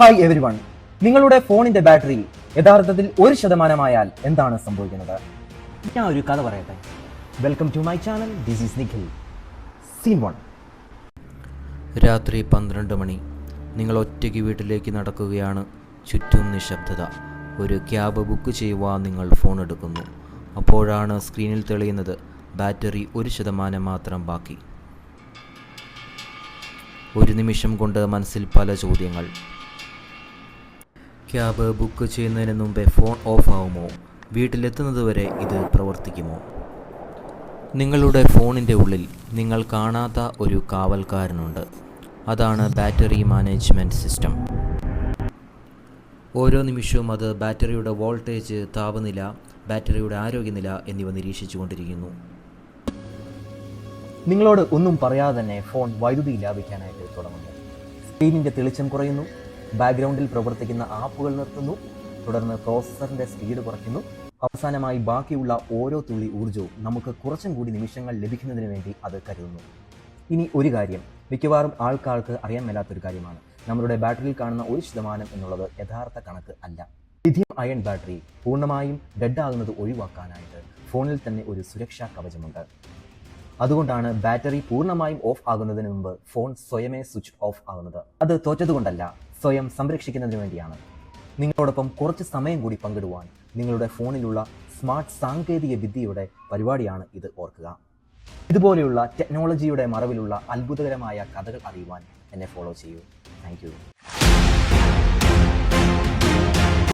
Hi everyone, നിങ്ങളുടെ ഫോണിന്റെ battery യഥാർത്ഥത്തിൽ 1% എന്താണ് സംഭവിക്കുന്നത്? ഞാൻ ഒരു കഥ പറയട്ടെ. Welcome to my channel. This is Nikhil. Scene 1. രാത്രി 12 മണി. നിങ്ങൾ ഒറ്റയ്ക്ക് വീട്ടിലേക്ക് നടക്കുകയാണ്. ചുറ്റും നിശബ്ദത. ഒരു ക്യാബ് ബുക്ക് ചെയ്യുവാൻ നിങ്ങൾ ഫോൺ എടുക്കുന്നു. അപ്പോഴാണ് സ്ക്രീനിൽ തെളിയുന്നത് ബാറ്ററി 1% മാത്രം ബാക്കി. ഒരു നിമിഷം കൊണ്ട് മനസ്സിൽ പല ചോദ്യങ്ങൾ. ക്യാബ് ബുക്ക് ചെയ്യുന്നതിന് മുമ്പേ ഫോൺ ഓഫ് ആവുമോ? വീട്ടിലെത്തുന്നതുവരെ ഇത് പ്രവർത്തിക്കുമോ? നിങ്ങളുടെ ഫോണിൻ്റെ ഉള്ളിൽ നിങ്ങൾ കാണാത്ത ഒരു കാവൽക്കാരനുണ്ട്. അതാണ് ബാറ്ററി മാനേജ്മെൻറ്റ് സിസ്റ്റം. ഓരോ നിമിഷവും അത് ബാറ്ററിയുടെ വോൾട്ടേജ്, താപനില, ബാറ്ററിയുടെ ആരോഗ്യനില എന്നിവ നിരീക്ഷിച്ചു കൊണ്ടിരിക്കുന്നു. നിങ്ങളോട് ഒന്നും പറയാതെ തന്നെ ഫോൺ വൈദ്യുതി ലാഭിക്കാനായിട്ട് തുടങ്ങുന്നു. സ്ക്രീനിന്റെ തെളിച്ചം കുറയുന്നു, ബാക്ക്ഗ്രൗണ്ടിൽ പ്രവർത്തിക്കുന്ന ആപ്പുകൾ നിർത്തുന്നു, തുടർന്ന് പ്രോസസ്സറിന്റെ സ്പീഡ് കുറയ്ക്കുന്നു. അവസാനമായി ബാക്കിയുള്ള ഓരോ തുള്ളി ഊർജ്ജവും നമുക്ക് കുറച്ചും കൂടി നിമിഷങ്ങൾ ലഭിക്കുന്നതിന് വേണ്ടി അത് കരുതുന്നു. ഇനി ഒരു കാര്യം മിക്കവാറും ആൾക്കാർക്ക് അറിയാൻ മേലാത്തൊരു കാര്യമാണ്. നമ്മളുടെ ബാറ്ററിയിൽ കാണുന്ന 1% എന്നുള്ളത് യഥാർത്ഥ കണക്ക് അല്ല. ലിഥിയം അയൺ ബാറ്ററി പൂർണ്ണമായും ഡെഡ് ആകുന്നത് ഒഴിവാക്കാനായിട്ട് ഫോണിൽ തന്നെ ഒരു സുരക്ഷാ കവചമുണ്ട്. അതുകൊണ്ടാണ് ബാറ്ററി പൂർണ്ണമായും ഓഫ് ആകുന്നതിന് മുമ്പ് ഫോൺ സ്വയമേ സ്വിച്ച് ഓഫ് ആകുന്നത്. അത് തോറ്റതുകൊണ്ടല്ല, സ്വയം സംരക്ഷിക്കുന്നതിന് വേണ്ടിയാണ്. നിങ്ങളോടൊപ്പം കുറച്ച് സമയം കൂടി പങ്കിടുവാൻ നിങ്ങളുടെ ഫോണിലുള്ള സ്മാർട്ട് സാങ്കേതിക വിദ്യയുടെ പരിപാടിയാണ് ഇത്. ഓർക്കുക, ഇതുപോലെയുള്ള ടെക്നോളജിയുടെ മറവിലുള്ള അത്ഭുതകരമായ കഥകൾ അറിയുവാൻ എന്നെ ഫോളോ ചെയ്യൂ. Thank you.